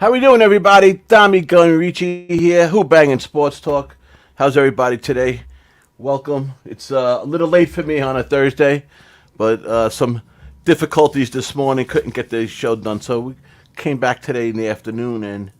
How we doing, everybody? DommyGun, Rici here. Who-Bangin Sports Talk. How's everybody today? Welcome. It's a little late for me on a Thursday, but some difficulties this morning. Couldn't get the show done, so we came back today in the afternoon and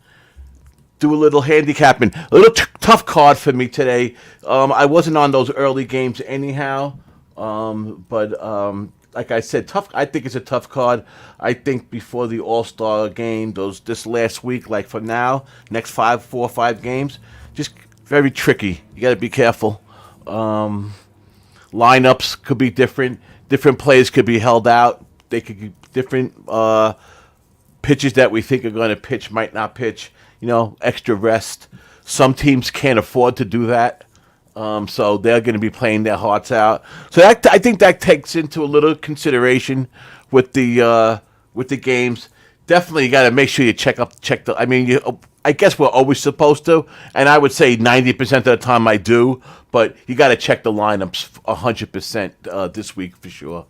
do a little handicapping. A little tough card for me today. I wasn't on those early games anyhow, but like I said, tough. I think it's a tough card. I think before the All-Star game, this last week, like for now, next 4 or 5 games, just very tricky. You got to be careful. Lineups could be different. Different players could be held out. They could be different pitches that we think are going to pitch might not pitch. Extra rest. Some teams can't afford to do that. So they're going to be playing their hearts out. So I think that takes into a little consideration with the games. Definitely, you got to make sure you check the. I mean, I guess we're always supposed to, and I would say 90% of the time I do. But you got to check the lineups 100% this week for sure.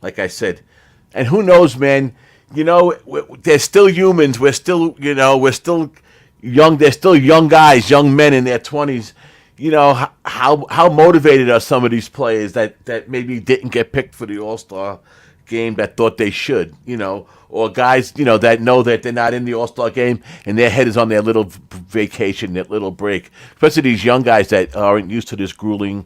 Like I said, and who knows, man. They're still humans. We're still young. They're still young guys, young men in their 20s. How motivated are some of these players that maybe didn't get picked for the All-Star game that thought they should, or guys, that know that they're not in the All-Star game and their head is on their little vacation, their little break. Especially these young guys that aren't used to this grueling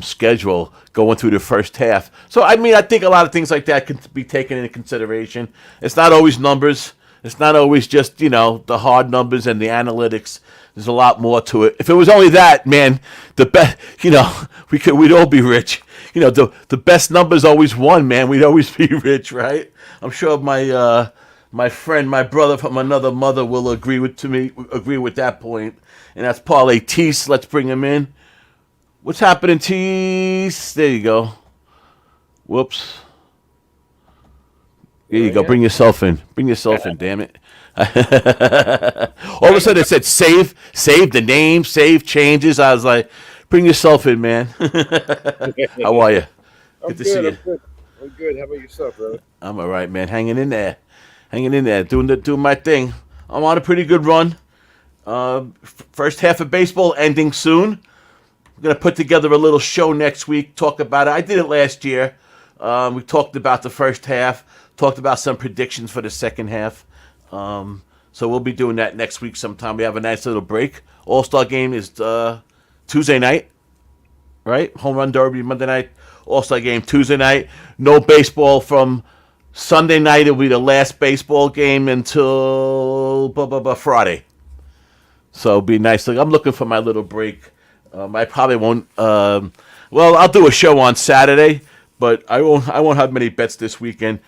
schedule going through the first half. So, I think a lot of things like that can be taken into consideration. It's not always numbers. It's not always just, the hard numbers and the analytics. There's a lot more to it. If it was only that, man, the best, we'd all be rich. The best numbers always won, man. We'd always be rich, right? I'm sure my friend, my brother from another mother will agree with that point. And that's Parlay Tease. Let's bring him in. What's happening, Tease? There you go. Whoops. There you go. Bring yourself in. Damn it. All of a sudden it said save the name, save changes. I was like, bring yourself in, man. How are you? Good to see you. I'm good. How about yourself, brother? I'm all right, man. Hanging in there, doing my thing. I'm on a pretty good run. First half of baseball ending soon. We're gonna put together a little show next week. Talk about it. I did it last year. We talked about the first half. Talked about some predictions for the second half. So we'll be doing that next week sometime. We have a nice little break. All-Star game is Tuesday night, right? Home Run Derby Monday night. All-Star game Tuesday night. No baseball from Sunday night. It'll be the last baseball game until Friday. So it'll be nice. I'm looking for my little break. I probably won't. I'll do a show on Saturday, but I won't have many bets this weekend.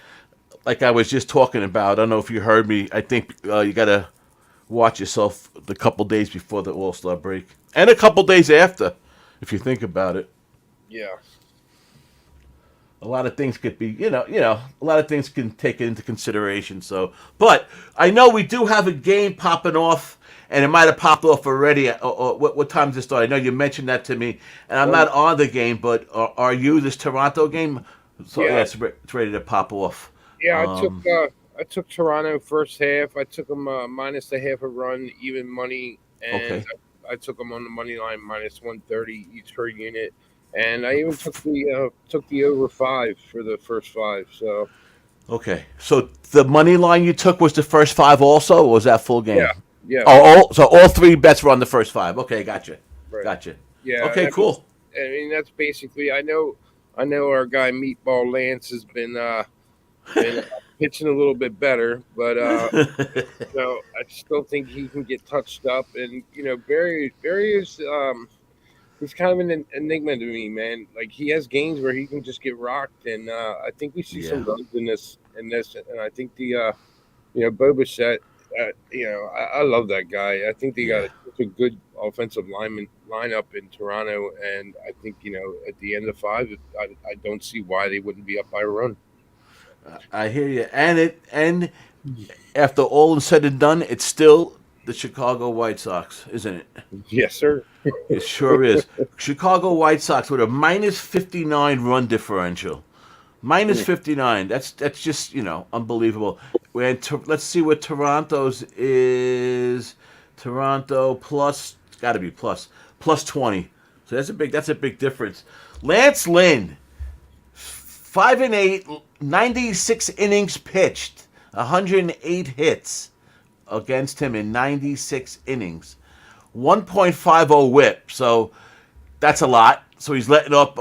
Like I was just talking about, I don't know if you heard me. I think you got to watch yourself the couple days before the All-Star break. And a couple days after, if you think about it. Yeah. A lot of things could be, a lot of things can take it into consideration. So, but I know we do have a game popping off, and it might have popped off already. Or what time does it start? I know you mentioned that to me, and I'm not on the game, but are you, this Toronto game? So, yeah, it's ready to pop off. Yeah, I took Toronto first half. I took them minus the half a run, even money, and Okay. I took them on the money line minus 130 each per unit, and I even took the over 5 for the first 5. So Okay. So the money line you took was the first 5 also, or was that full game? yeah. So all 3 bets were on the first 5. Okay, gotcha. Right. Gotcha. Yeah. Okay, cool. That's basically. I know our guy Meatball Lance has been pitching a little bit better, but I still think he can get touched up. And Barry is he's kind of an enigma to me, man. Like he has games where he can just get rocked, and I think we see some runs in this, and I think the Boba Fett. I love that guy. I think they got a good offensive lineup in Toronto, and I think at the end of 5, I don't see why they wouldn't be up by a run. I hear you. And after all is said and done, it's still the Chicago White Sox, isn't it? Yes, sir. It sure is. Chicago White Sox with a minus 59 run differential. Minus 59. That's just, unbelievable. Let's see what Toronto's is. Toronto plus, it's got to be plus 20. So that's a big difference. Lance Lynn, 5-8, 96 innings pitched, 108 hits against him in 96 innings. 1.50 whip. So that's a lot. So he's letting up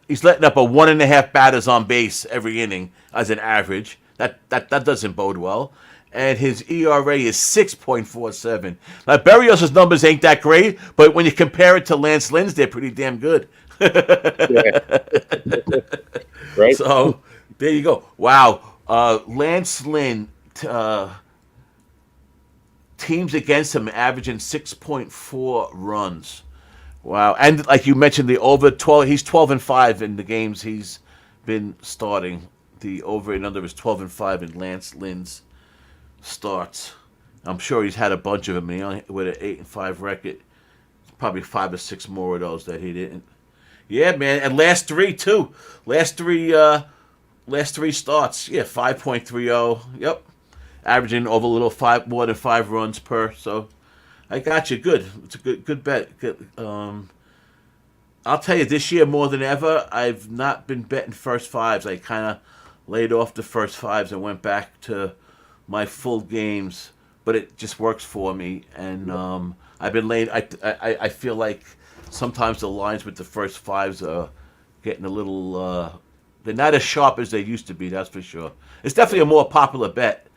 he's letting up a 1.5 batters on base every inning as an average. That doesn't bode well. And his ERA is 6.47. Now Berrios' numbers ain't that great, but when you compare it to Lance Lynn's, they're pretty damn good. Right. So there you go. Wow. Lance Lynn, teams against him averaging 6.4 runs. Wow. And like you mentioned, the over 12, he's 12-5 in the games he's been starting. The over and under is 12-5 in Lance Lynn's starts. I'm sure he's had a bunch of them, and he only, with an 8-5 record. Probably 5 or 6 more of those that he didn't. Yeah, man. And last three too. Last three starts. Yeah, 5.30. Yep. Averaging over more than 5 runs per. So I got you. Good. It's a good bet. Good. I'll tell you, this year more than ever, I've not been betting first fives. I kind of laid off the first fives and went back to my full games, but it just works for me. And I've been laying. I feel like sometimes the lines with the first fives are getting a little. They're not as sharp as they used to be. That's for sure. It's definitely a more popular bet.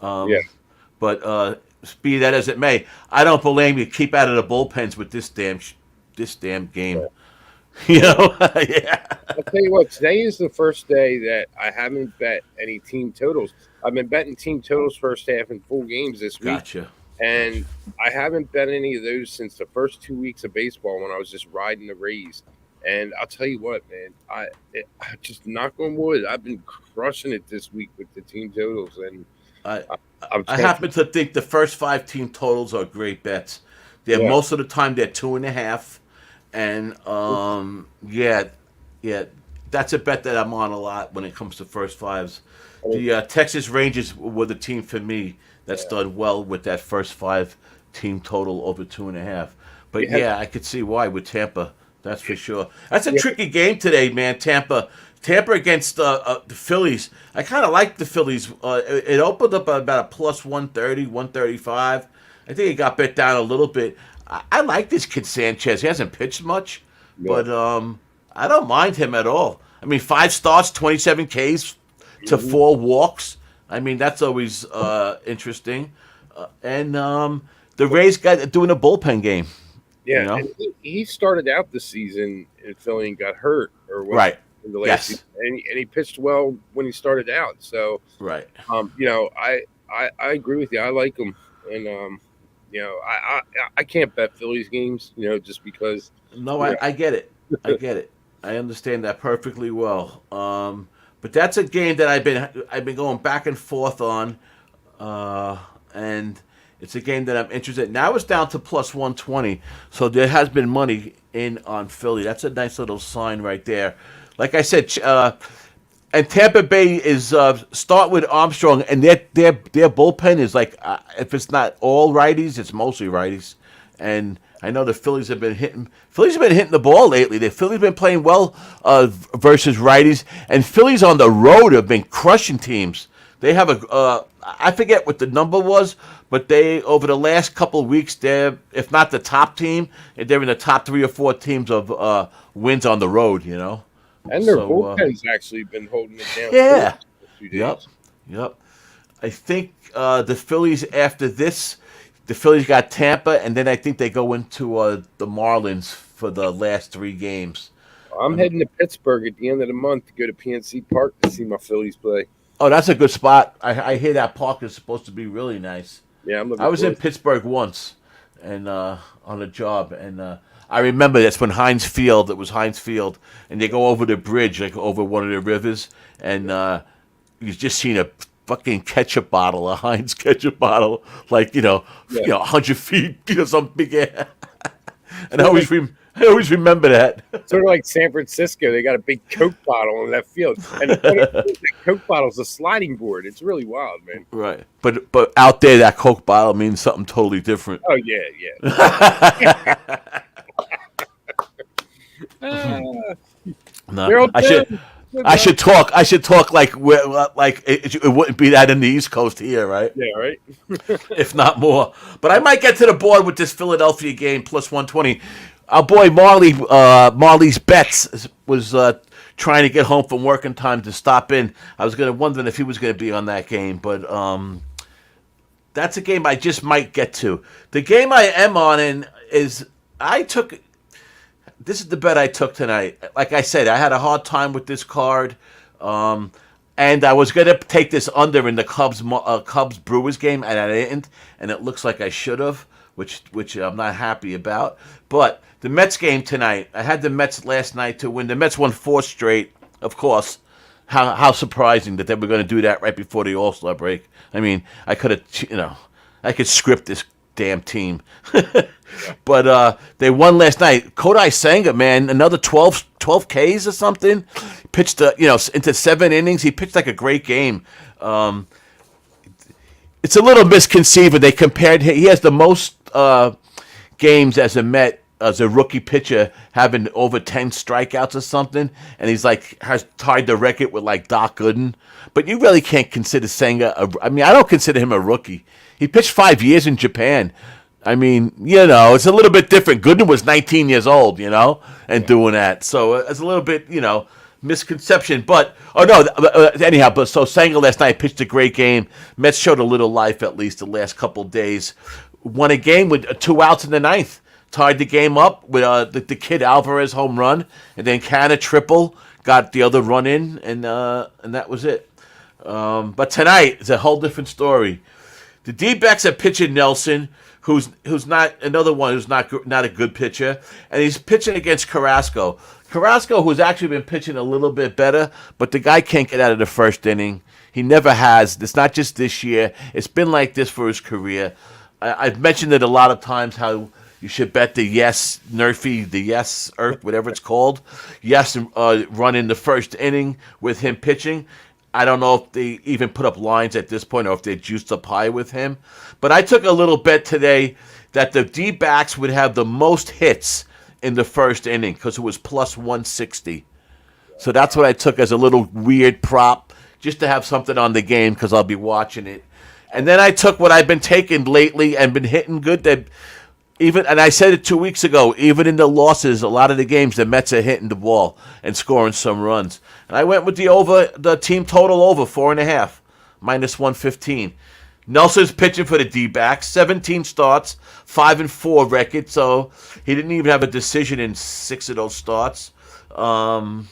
But be that as it may, I don't blame you. Keep out of the bullpens with this damn game. Yeah. Yeah. I'll tell you what, today is the first day that I haven't bet any team totals. I've been betting team totals first half and full games this week. Gotcha. And I haven't bet any of those since the first 2 weeks of baseball when I was just riding the Rays. And I'll tell you what, man, I just knock on wood, I've been crushing it this week with the team totals. And I happen to think the first 5 team totals are great bets. Most of the time they're 2.5. And that's a bet that I'm on a lot when it comes to first fives. The Texas Rangers were the team for me that's done well with that first 5 team total over 2.5. But I could see why with Tampa. That's for sure. That's a tricky game today, man. Tampa against the Phillies. I kind of like the Phillies. It opened up about a plus 130, 135. I think it got bet down a little bit. I like this kid Sanchez. He hasn't pitched much, but I don't mind him at all. I mean, 5 starts, 27 Ks to 4 walks. I mean, that's always interesting. And the Rays got doing a bullpen game. Yeah, and he started out the season in Philly and got hurt, right in the last season, and he pitched well when he started out. So right, I agree with you. I like him, and I can't bet Phillies games, just because. No, I get it. I get it. I understand that perfectly well. But that's a game that I've been going back and forth on, and it's a game that I'm interested in. Now it's down to plus 120, so there has been money in on Philly. That's a nice little sign right there. Like I said, and Tampa Bay is start with Armstrong, and their bullpen is like if it's not all righties, it's mostly righties. And I know the Phillies have been hitting the ball lately. The Phillies have been playing well versus righties, and Phillies on the road have been crushing teams. They have I forget what the number was, but they over the last couple of weeks, they're if not the top team, they're in the top 3 or 4 teams of wins on the road. And their bullpen's actually been holding it down. Yeah. Yep. I think the Phillies after this, the Phillies got Tampa, and then I think they go into the Marlins for the last 3 games. I'm heading to Pittsburgh at the end of the month to go to PNC Park to see my Phillies play. Oh, that's a good spot. I hear that park is supposed to be really nice. Yeah, I was in Pittsburgh once, and on a job, and I remember that's when Heinz Field. It was Heinz Field, and they go over the bridge, like over one of the rivers, and you just seen a fucking ketchup bottle, a Heinz ketchup bottle, like 100 feet, some big air. And I I always remember that. Sort of like San Francisco, they got a big Coke bottle in left field, and the funny thing is that Coke bottle's a sliding board. It's really wild, man. Right. But out there, that Coke bottle means something totally different. Oh yeah, yeah. No, I should talk like it wouldn't be that in the East Coast here, right? Yeah, right. If not more. But I might get to the board with this Philadelphia game plus 120. Our boy Marley's Bets was trying to get home from work in time to stop in. I was wondering if he was going to be on that game, but that's a game I just might get to. The game I am on is this is the bet I took tonight. Like I said, I had a hard time with this card, and I was going to take this under in the Cubs Brewers game, and I didn't. And it looks like I should have, which I'm not happy about. But the Mets game tonight, I had the Mets last night to win. The Mets won 4 straight, of course. How surprising that they were going to do that right before the All-Star break. I mean, I could have, I could script this damn team. But they won last night. Kodai Senga, man, another 12 Ks or something. Pitched, into 7 innings. He pitched like a great game. It's a little misconceived. They compared. He has the most games as a Met, as a rookie pitcher, having over 10 strikeouts or something, and he's has tied the record with Doc Gooden. But you really can't consider Senga. I don't consider him a rookie. He pitched 5 years in Japan. I mean, it's a little bit different. Gooden was 19 years old, and doing that. So it's a little bit, misconception. But, anyhow, but so Senga last night pitched a great game. Mets showed a little life at least the last couple of days. Won a game with 2 outs in the ninth. Tied the game up with the kid Alvarez home run. And then Canna triple, got the other run in, and that was it. But tonight is a whole different story. The D-backs are pitching Nelson, who's not another one who's not a good pitcher, and he's pitching against Carrasco. Carrasco, who's actually been pitching a little bit better, but the guy can't get out of the first inning. He never has. It's not just this year. It's been like this for his career. I've mentioned it a lot of times how you should bet the yes Nerfy, the yes Earth, whatever it's called. Yes, run in the first inning with him pitching. I don't know if they even put up lines at this point or if they juiced up high with him. But I took a little bet today that the D-backs would have the most hits in the first inning because it was plus 160. So that's what I took as a little weird prop just to have something on the game because I'll be watching it. And then I took what I've been taking lately and been hitting good. And I said it 2 weeks ago, even in the losses, a lot of the games, the Mets are hitting the ball and scoring some runs. And I went with the team total over 4.5, minus 115. Nelson's pitching for the D-backs, 17 starts, 5-4 record, so he didn't even have a decision in 6 of those starts, or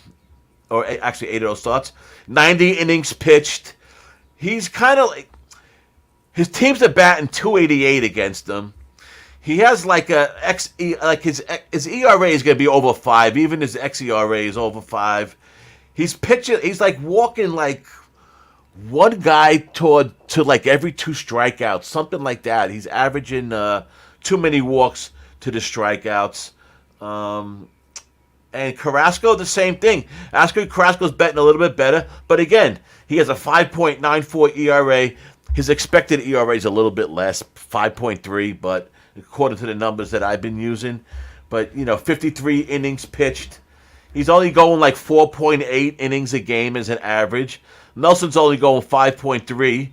actually 8 of those starts. 90 innings pitched. He's kind of his teams are batting 288 against him. He has his ERA is going to be over 5. Even his xERA is over 5. He's pitching. He's walking one guy to every 2 strikeouts, something like that. He's averaging too many walks to the strikeouts. And Carrasco, the same thing. Carrasco's betting a little bit better, but again, he has a 5.94 ERA. His expected ERA is a little bit less, 5.3, but according to the numbers that I've been using. But, 53 innings pitched. He's only going 4.8 innings a game as an average. Nelson's only going 5.3.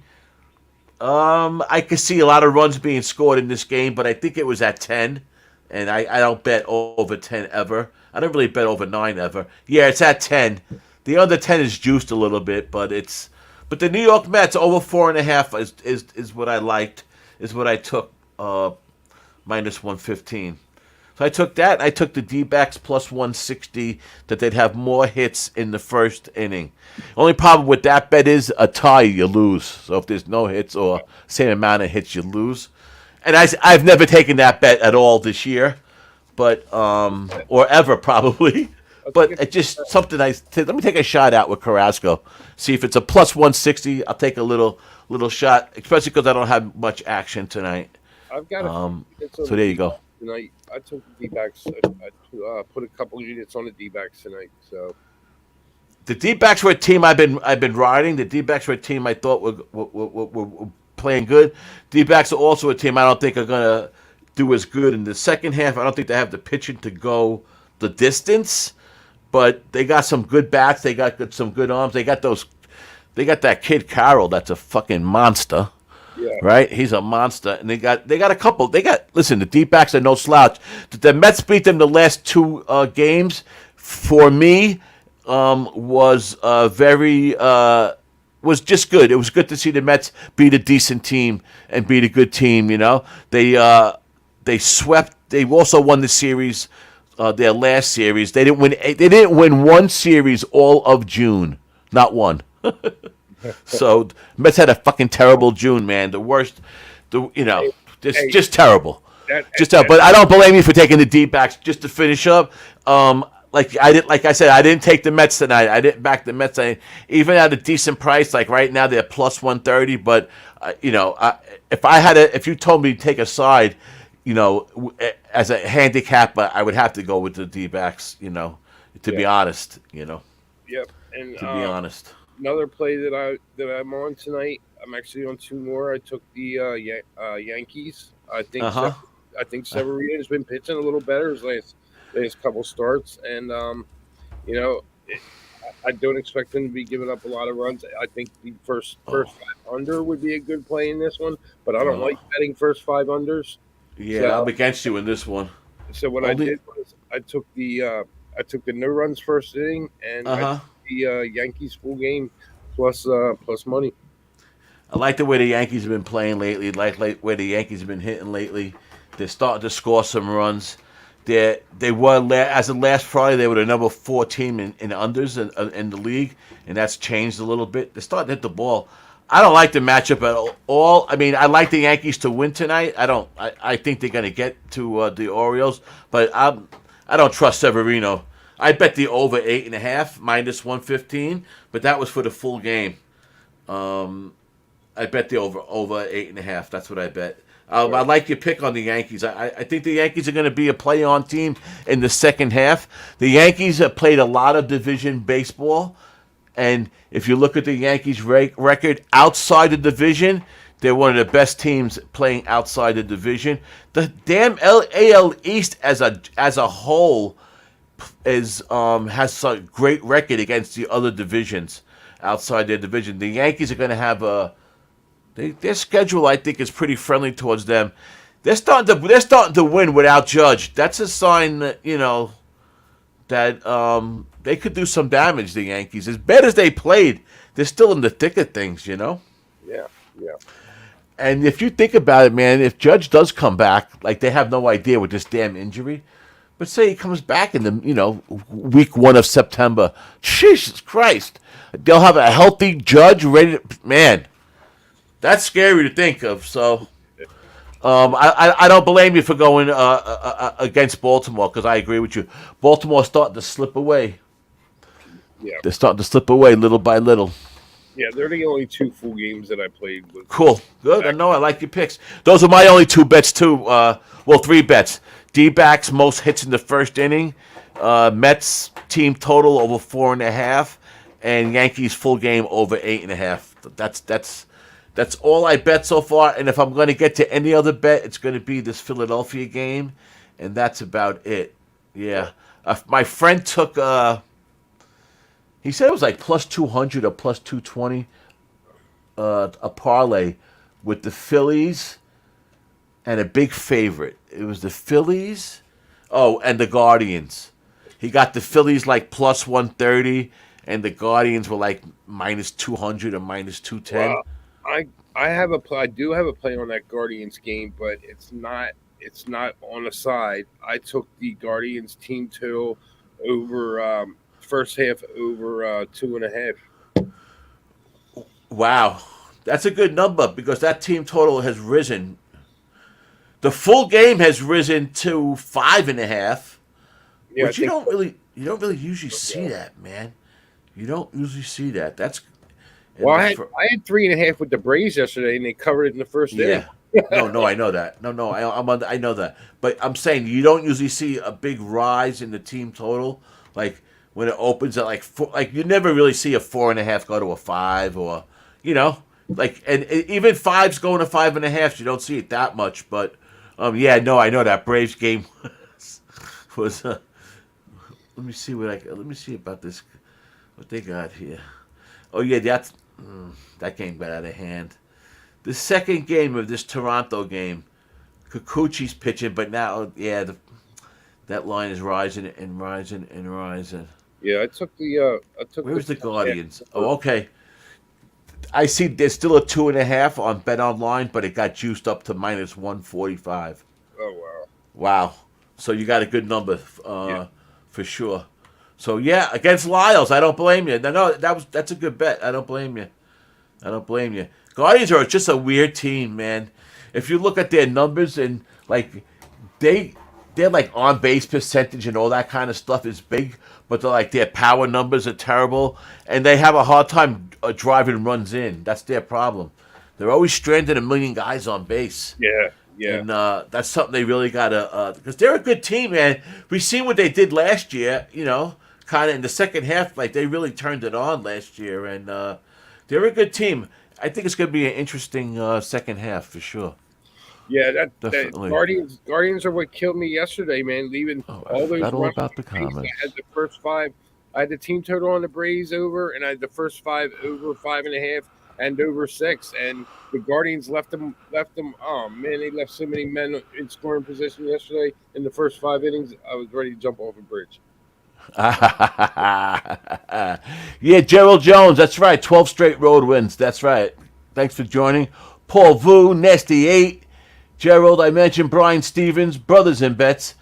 I could see a lot of runs being scored in this game, but I think it was at 10. And I don't bet over 10 ever. I don't really bet over 9 ever. Yeah, it's at 10. The under 10 is juiced a little bit, but the New York Mets over 4.5 is what I liked, is what I took. Minus 115. So I took that. I took the D-backs plus 160 that they'd have more hits in the first inning. Only problem with that bet is a tie, you lose. So if there's no hits or same amount of hits, you lose. And I've never taken that bet at all this year, but or ever probably. But it's just something let me take a shot out with Carrasco. See if it's a plus 160. I'll take a little shot, especially because I don't have much action tonight. I've got so there you go. tonight. I took the D-backs. I put a couple units on the D-backs tonight. So The D-backs were a team I've been riding. The D-backs were a team I thought were playing good. D-backs are also a team I don't think are gonna do as good in the second half. I don't think they have the pitching to go the distance, but they got some good bats. They got some good arms. They got those. They got that kid Carroll. That's a fucking monster. yeah, Right? He's a monster, and they got a couple. They got listen. The D-backs are no slouch. The Mets beat them the last two games. For me, was just good. It was good to see the Mets beat a decent team and beat a good team. They swept. They also won the series. Their last series. They didn't win. They didn't win one series all of June. Not one. So Mets had a fucking terrible June, man. The worst. hey, hey, Just terrible. that, Just that but I don't blame you for taking the D-backs. Just to finish up, like I said, I didn't take the Mets tonight. I didn't back the Mets. Even at a decent price, like right now they're plus 130. But if you told me to take a side, as a handicap, I would have to go with the D-backs. To yeah, be honest. yep. And To be honest. another play that I'm on tonight. I'm actually on two more. I took the Yankees. Uh huh. I think Severino's been pitching a little better his last couple starts, and you know, it, I don't expect him to be giving up a lot of runs. I think the first Oh. five under would be a good play in this one, but I don't like Oh. betting first five unders. Yeah, I'm So against you in this one. what I Only. did was I took the no runs first inning, and Uh I huh. took the Yankees full game plus money. I like the way the Yankees have been playing lately. Like where the Yankees have been hitting lately. They're starting to score some runs. They were as of last Friday. They were the number 4 team in unders in the league, and that's changed a little bit. They're starting to hit the ball. I don't like the matchup at all. I mean, I like the Yankees to win tonight. I don't. I think they're going to get to the Orioles, but I don't trust Severino. I bet the over 8.5 minus 115, but that was for the full game. Um, I bet the over 8.5. That's what I bet. I like your pick on the Yankees. I think the Yankees are going to be a play-on team in the second half. The Yankees have played a lot of division baseball, and if you look at the Yankees' record outside the division, they're one of the best teams playing outside the division. The damn AL East as a whole has a great record against the other divisions outside their division. The Yankees are going to have their schedule, I think, is pretty friendly towards them. They're starting to win without Judge. That's a sign that that they could do some damage. The Yankees, as bad as they played, they're still in the thick of things. Yeah, yeah, And if you think about it, man, if Judge does come back, like they have no idea with this damn injury, but say he comes back in the week 1 of September, Jesus Christ, they'll have a healthy Judge ready to, man. That's scary to think of. So I don't blame you for going against Baltimore because I agree with you. Baltimore's starting to slip away. yeah, They're starting to slip away little by little. yeah. They're the only two full games that I played with. Cool. Good. I Back. know. I like your picks. Those are my only 2 bets, too. Well, 3 bets. D-backs, most hits in the first inning. Mets team total over 4.5. And Yankees full game over 8.5. That's all I bet so far. And if I'm going to get to any other bet, it's going to be this Philadelphia game. And that's about it. Yeah. My friend took, he said it was like plus 200 or plus 220, a parlay with the Phillies and a big favorite. It was the Phillies, and the Guardians. He got the Phillies like plus 130, and the Guardians were like minus 200 or minus 210. Well, I I do have a play on that Guardians game, but it's not on the side. I took the Guardians team total over first half over 2.5. Wow. That's a good number because that team total has risen. The full game has risen to 5.5, Yeah, I which you think don't so. really usually see Yeah. that, man. You don't usually see that. That's in Well, the I had 3.5 with the Braves yesterday, and they covered it in the first yeah. inning. No, I know that. No, I know that. But I'm saying you don't usually see a big rise in the team total, like when it opens at like four. Like you never really see a 4.5 go to a 5, or you know, like and even fives going to 5.5. You don't see it that much. But yeah, no, I know that Braves game was. Let me see let me see about this. What they got here? Oh yeah, that game got out of hand. The second game of this Toronto game, Kikuchi's pitching, but now, yeah, that line is rising and rising and rising. Yeah, I took the Where's the half Guardians? over. Oh, okay. I see there's still a 2.5 on Bet Online, but it got juiced up to minus 145. Oh wow. Wow. So you got a good number Yeah. for sure. So yeah, against Lyles, I don't blame you. No, that's a good bet. I don't blame you. I don't blame you. Guardians are just a weird team, man. If you look at their numbers and like they they're like on base percentage and all that kind of stuff is big, but they're like their power numbers are terrible, and they have a hard time driving runs in. That's their problem. They're always stranded a million guys on base. Yeah. Yeah. And that's something they really gotta, because they're a good team, man. We've seen what they did last year, kind of in the second half. Like they really turned it on last year, and they're a good team. I think it's gonna be an interesting second half for sure. Yeah, that Definitely. Guardians are what killed me yesterday, man. Leaving Oh, I all those forgot all runners about the on base. I had comments. the first five. I had the team total on the Braves over, and I had the first five over 5.5 and over 6. And the Guardians left them. Oh man, they left so many men in scoring position yesterday in the first 5 innings. I was ready to jump off a bridge. Yeah, Gerald Jones. That's right. 12 straight road wins. That's right. Thanks for joining. Paul Vu, Nesty 8. Gerald, I mentioned Brian Stevens, Brothers in Bets.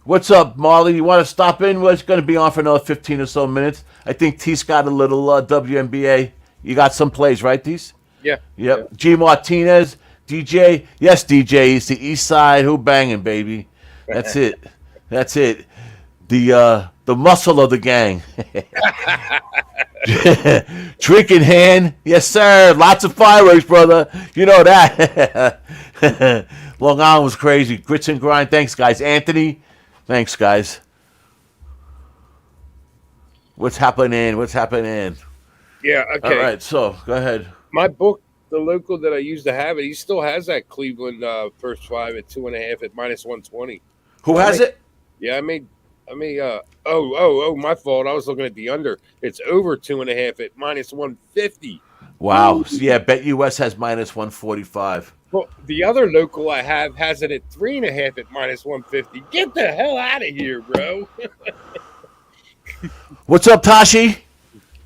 What's up, Marley? You want to stop in? Well, it's going to be on for another 15 or so minutes. I think T's got a little WNBA. You got some plays, right, T's? Yeah, yeah. Yep. G. Martinez, DJ. Yes, DJ. It's the East Side Who-Bangin, baby. That's it. That's it. The muscle of the gang. Drink in hand. Yes, sir. Lots of fireworks, brother. You know that. Long Island was crazy. Grits and grind. Thanks, guys. Anthony. Thanks, guys. What's happening? What's happening? Yeah, All okay. right, so go ahead. My book, the local that I used to have it, he still has that Cleveland first five at 2.5 at minus 120. Who So has it? yeah, oh, my fault. I was looking at the under. It's over 2.5 at minus 150. Wow. So yeah, Bet US has minus 145. Well, the other local I have has it at 3.5 at minus 150. Get the hell out of here, bro. What's up, Tashi?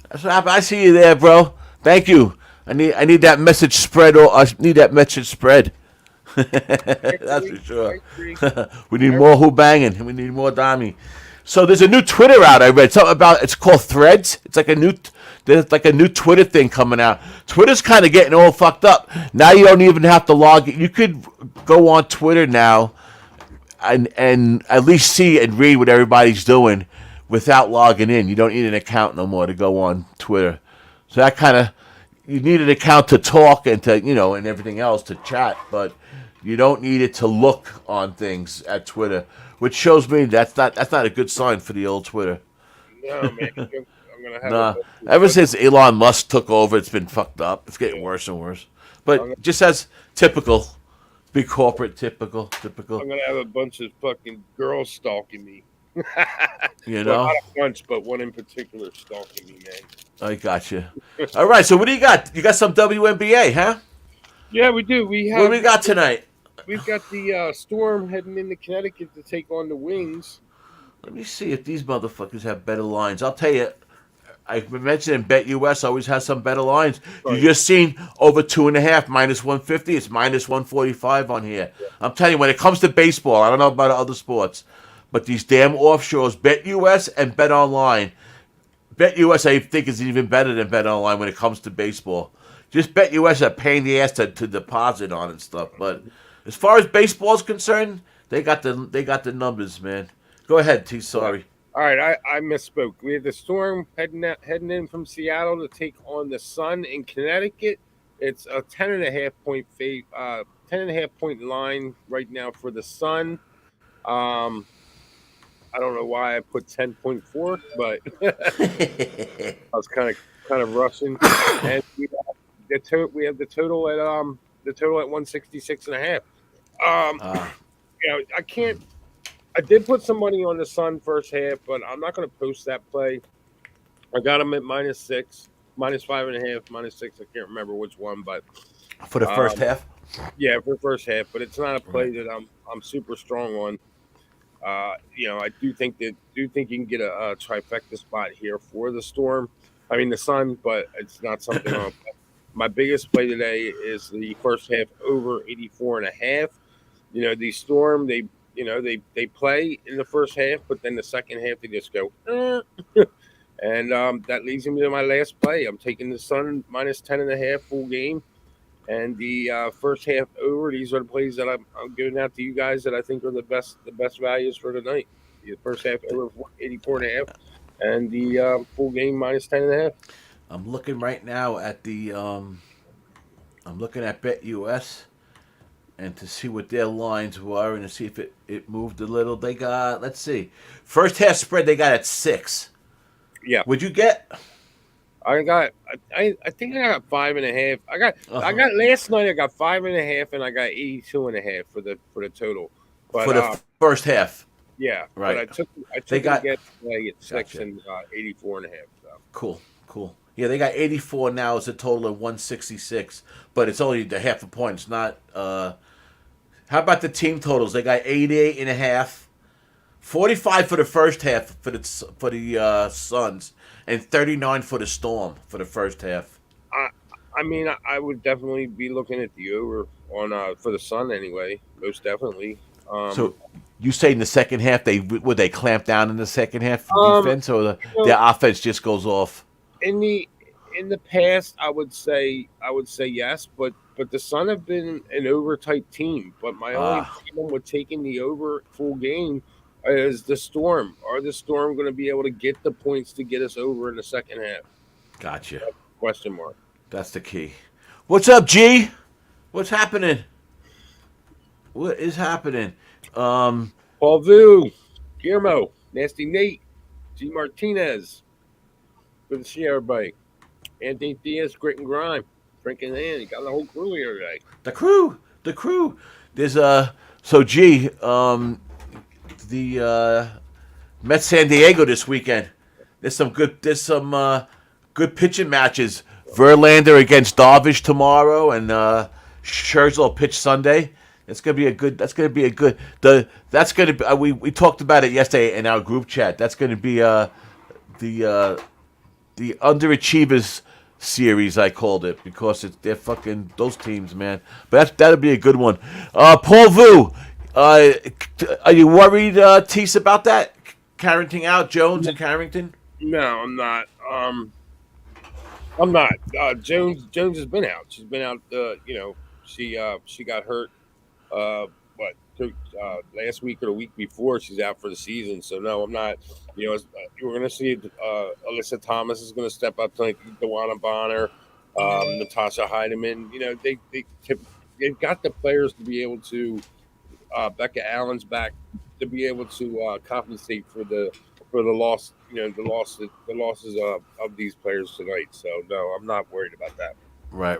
That's what happened. I see you there, bro. Thank you. I need that message spread. Or I need that message spread. I That's for agree. I sure. agree. We need more who banging. We need more Dommy. So there's a new Twitter out. I read something about. It's called Threads. It's like a new. There's like a new Twitter thing coming out. Twitter's kind of getting all fucked up. Now you don't even have to log. You could go on Twitter now and at least see and read what everybody's doing without logging in. You don't need an account no more to go on Twitter. So that kind of you need an account to talk and to and everything else to chat, but you don't need it to look on things at Twitter, which shows me that's not a good sign for the old Twitter. No, man. I'm gonna have Nah, ever since Elon Musk took over, it's been fucked up. It's getting worse and worse. I'm, But just as typical, big corporate, typical. I'm gonna have a bunch of fucking girls stalking me. You Well, know. not a bunch, but one in particular stalking me, man. I got you. All right. So what do you got? You got some WNBA, huh? Yeah, we do. We What do have we got tonight? we've got the Storm heading into Connecticut to take on the Wings. Let me see if these motherfuckers have better lines. I'll tell you. I mentioned Bet US always has some better lines. You Right. just seen over 2.5 minus 150. It's minus 145 on here. I'm telling you, when it comes to baseball, I don't know about other sports, but these damn offshores, Bet US and Bet Online. Bet US, I think, is even better than Bet Online when it comes to baseball. Just Bet US a pain in the ass to deposit on and stuff. But as far as baseball is concerned, they got the numbers, man. Go ahead, T. Sorry. All right, I misspoke. We have the Storm heading in from Seattle to take on the Sun in Connecticut. It's a 10.5 point 10.5 point line right now for the Sun. Um, I don't know why I put 10.4, but I was kind of rushing. And we have the total at 166.5. Um, Ah, I can't. I did put some money on the Sun first half, but I'm not going to post that play. I got them at -6, -5.5, -6. I can't remember which one, but for the first um, half. yeah, for the first half. But it's not a Right. play that I'm super strong on. I do think you can get a trifecta spot here for the Storm. I mean the Sun, but it's not something on. My biggest play today is the first half over 84.5. The Storm, they play in the first half, but then the second half they just go. And that leads me to my last play. I'm taking the Sun -10.5 full game, and the first half over. These are the plays that I'm giving out to you guys that I think are the best values for tonight. The first half over 84.5, and the full game -10.5. I'm looking right now at the. I'm looking at BetUS and to see what their lines were and to see if it moved a little. They got, let's see, first half spread they got at 6. Yeah, Would you get? I think I got 5.5. I Uh-huh. got last night. I got 5.5, and I got 82.5 for the total. But For the first half. yeah, but Right. I They took it got, again today at 6 gotcha. and 84.5. So Cool, cool. Yeah, they got 84 now as a total of 166, but it's only the half a point. It's not. How about the team totals? They got 88 and a half, 45 for the first half for the Suns, and 39 for the Storm for the first half. I I mean I would definitely be looking at the over on for the Sun anyway. Most definitely. So you say in the second half they clamp down in the second half for Um, defense, or you their know, offense just goes off? in the past, I would say yes, but the Sun have been an over type team. But my only Ah, problem with taking the over full game is the Storm. Are the Storm going to be able to get the points to get us over in the second half? gotcha. Question mark. That's the key. What's up, G? What's happening? What is happening? Um, Paul Vu, Guillermo, Nasty Nate, G Martinez. Good to see everybody. Anthony Diaz, Grit and Grime, Drinking in. You got the whole crew here today. the crew. There's so G. The Mets San Diego this weekend. There's some good pitching matches. Verlander against Darvish tomorrow, and Scherzer will pitch Sunday. It's gonna be a good. That's gonna be a good. That's gonna be. We talked about it yesterday in our group chat. That's gonna be the underachievers series. I called it because they're fucking those teams, man. But that'll be a good one. Paul Vu, uh, are you worried, Tease, about that? Carrington out, Jones and Carrington. No, I'm not. I'm not. Jones has been out. She's been out. She got hurt. Last week or the week before. She's out for the season. So no, I'm not. We're going to see. Alyssa Thomas is going to step up tonight. Dewana Bonner, Natasha Heidemann. They've got the players to be able to. Becca Allen's back to be able to compensate for the loss. The losses of these players tonight. So no, I'm not worried about that. Right.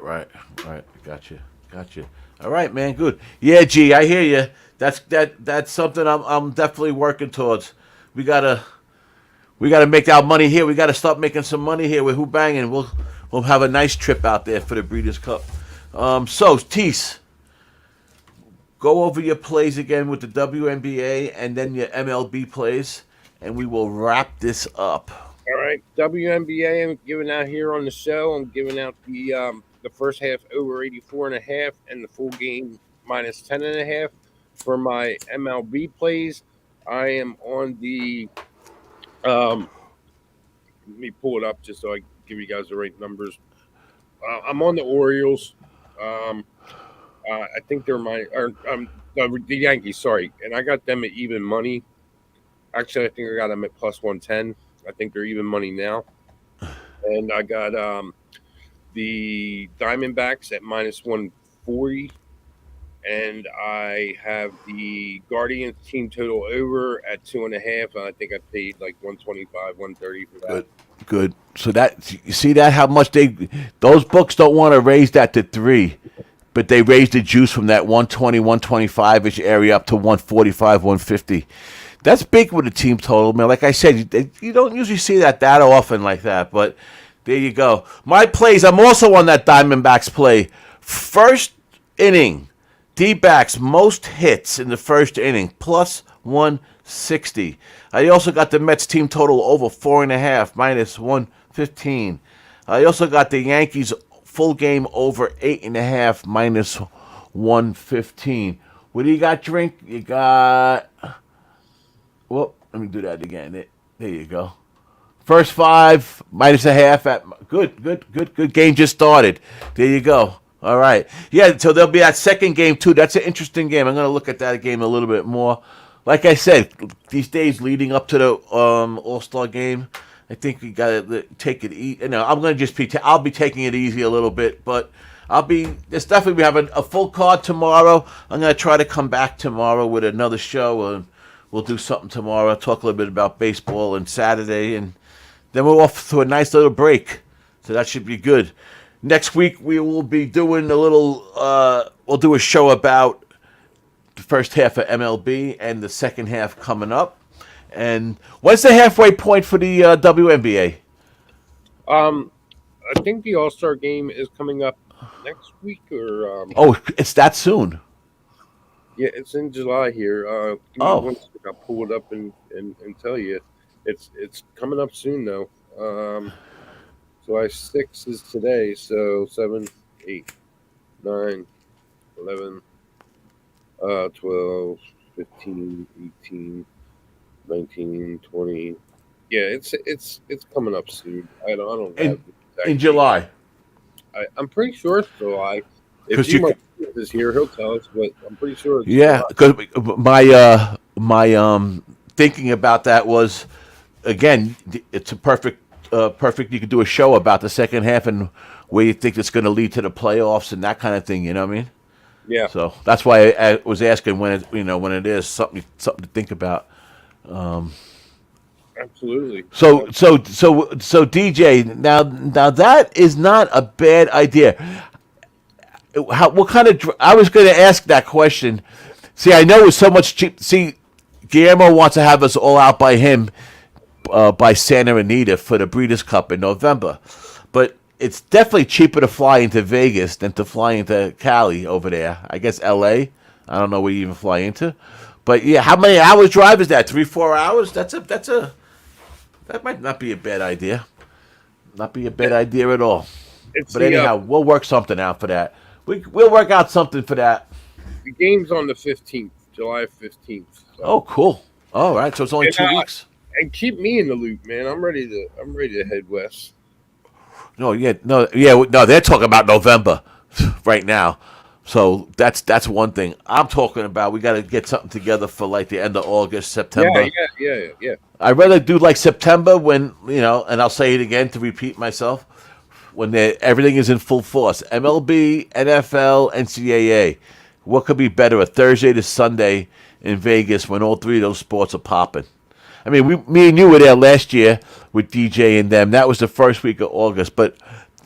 Gotcha. All right, man. Good. Yeah, G, I hear you. That's something I'm definitely working towards. We gotta we gotta make our money here. We gotta start making some money here with Who-Bangin. We'll have a nice trip out there for the Breeders' Cup. So Tease, go over your plays again with the WNBA and then your MLB plays, and we will wrap this up. All right, WNBA. I'm giving out here on the show. I'm giving out the first half over 84.5 and the full game -10.5 for my MLB plays. I am on the. Let me pull it up just so I give you guys the right numbers. I'm on the Orioles. Um, I think they're the Yankees. Sorry, and I got them at even money. Actually, I think I got them at +110. I think they're even money now. And I got the Diamondbacks at -140. and I have the Guardians team total over at 2.5. And I think I paid like 125, 130 for that. Good. Good. So that you see that how much those books don't want to raise that to 3, but they raised the juice from that 120, 125-ish area up to 145, 150. That's big with a team total, man. Like I said, you don't usually see that often like that, but there you go. My plays, I'm also on that Diamondbacks play. First inning, D-backs most hits in the first inning, plus 160. I also got the Mets team total over 4.5, minus 115. I also got the Yankees full game over 8.5, minus 115. What do you got, Drink? You got... Well, let me do that again. There you go. First 5, minus a half. Good game just started. There you go. All right. Yeah, so there'll be that second game, too. That's an interesting game. I'm going to look at that game a little bit more. Like I said, these days leading up to the All-Star game, I think we got to take it easy. I'm going to just I'll be taking it easy a little bit, but there's definitely, we have a full card tomorrow. I'm going to try to come back tomorrow with another show, and we'll do something tomorrow, talk a little bit about baseball and Saturday, and then we're off to a nice little break. So that should be good. Next week, we will be doing we'll do a show about the first half of MLB and the second half coming up. And what's the halfway point for the WNBA? I think the All-Star game is coming up next week, or Oh, it's that soon. yeah, it's in July here. Give me one second, I'll pull it up and tell you. It's coming up soon though. July 6th is today, so 7, 8, 9, 11, 12, 15, 18, 19, 20. Yeah, it's coming up soon. I don't have in July. I'm pretty sure it's July. If is here, he'll tell us, but I'm pretty sure it's July. Because my thinking about that was, again, it's a perfect. You could do a show about the second half and where you think it's going to lead to the playoffs and that kind of thing. You know what I mean? Yeah. So that's why I was asking when it is something to think about. Absolutely. So DJ, now that is not a bad idea. What kind of? I was going to ask that question. See, I know it's so much cheap. See, Guillermo wants to have us all out by him. By Santa Anita for the Breeders' Cup in November. But it's definitely cheaper to fly into Vegas than to fly into Cali over there. I guess L.A. I don't know where you even fly into. But yeah, how many hours drive is that? 3-4 hours? That might not be a bad idea. Not be a bad idea at all. But anyhow, we'll work something out for that. We'll work out something for that. The game's on the 15th, July 15th. So. Oh, cool. All right, so it's only 2 weeks. And keep me in the loop, man. I'm ready to head west. No, they're talking about November right now. So that's one thing. I'm talking about we got to get something together for like the end of August, September. Yeah. I'd rather do like September when, and I'll say it again to repeat myself, when everything is in full force. MLB, NFL, NCAA. What could be better, a Thursday to Sunday in Vegas when all 3 of those sports are popping? I mean, me and you were there last year with DJ and them. That was the first week of August. But,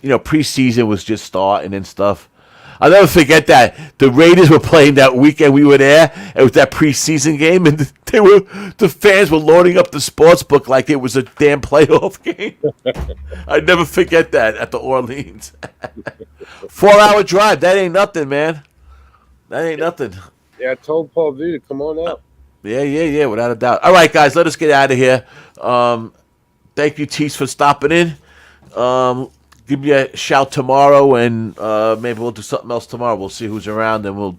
preseason was just starting and stuff. I'll never forget that. The Raiders were playing that weekend we were there. It was that preseason game. And the fans were loading up the sports book like it was a damn playoff game. I'd never forget that at the Orleans. 4-hour drive. That ain't nothing, man. That ain't nothing. Yeah, I told Paul V to come on out. Yeah, without a doubt. All right, guys, let us get out of here. Thank you, Tease, for stopping in. Give me a shout tomorrow, and maybe we'll do something else tomorrow. We'll see who's around, and we'll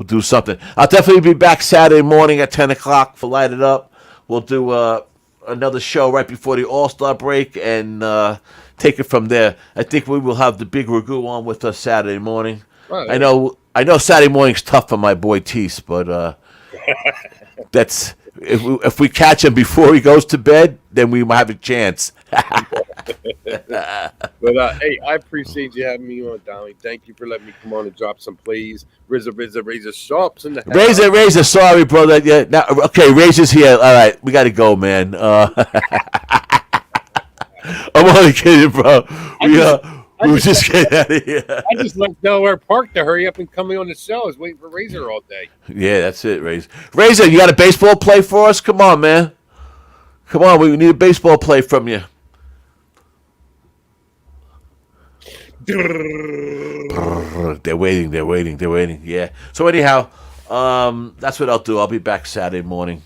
do something. I'll definitely be back Saturday morning at 10 o'clock for Light It Up. We'll do another show right before the All-Star break and take it from there. I think we will have the Big Ragu on with us Saturday morning. Right. I know Saturday morning's tough for my boy Tease, but... That's if we catch him before he goes to bed, then we might have a chance. But hey, I appreciate you having me on, Dommy. Thank you for letting me come on and drop some plays. Razor Sharps in the house. Razor. Sorry, brother. Yeah. Now, okay, Razor's here. All right, we got to go, man. I'm only kidding, bro. We were just getting out of here. I just left Delaware Park to hurry up and come on the show. I was waiting for Razor all day. Yeah, that's it, Razor. Razor, you got a baseball play for us? Come on, man. Come on, we need a baseball play from you. They're waiting. Yeah. So anyhow, that's what I'll do. I'll be back Saturday morning.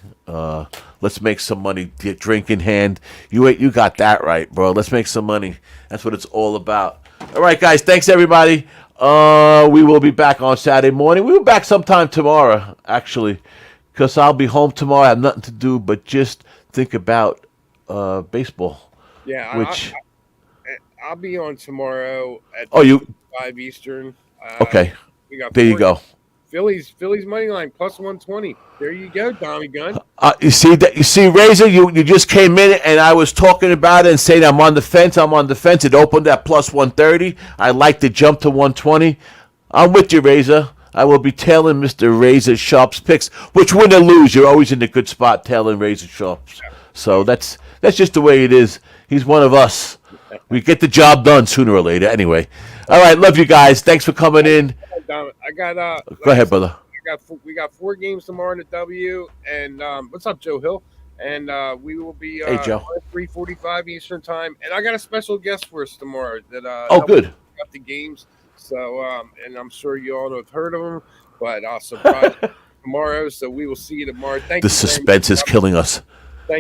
Let's make some money. Drink in hand. You got that right, bro. Let's make some money. That's what it's all about. All right, guys. Thanks, everybody. We will be back on Saturday morning. We'll be back sometime tomorrow, actually, because I'll be home tomorrow. I have nothing to do but just think about baseball. Yeah, which I'll be on tomorrow at 5 Eastern. Okay. There you go. Phillies money line plus 120. There you go, DommyGun. You see, Razor, you just came in and I was talking about it and saying I'm on the fence. It opened at plus 130. I like to jump to 120. I'm with you, Razor. I will be tailing Mr. Razor Sharp's picks, which win or lose, you're always in a good spot tailing Razor Sharp's. So that's just the way it is. He's one of us. We get the job done sooner or later. Anyway, all right, love you guys. Thanks for coming in. I got Go ahead, brother. We got 4 games tomorrow in the W. And what's up, Joe Hill? And we will be hey, Joe. 3:45 Eastern time. And I got a special guest for us tomorrow that good. Got the games. So and I'm sure you all have heard of him, but I'll surprise tomorrow. So we will see you tomorrow. Thank you. The suspense is killing us.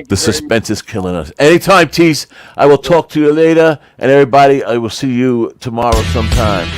The suspense is killing us. Anytime, Tease. I will talk to you later. And everybody, I will see you tomorrow sometime.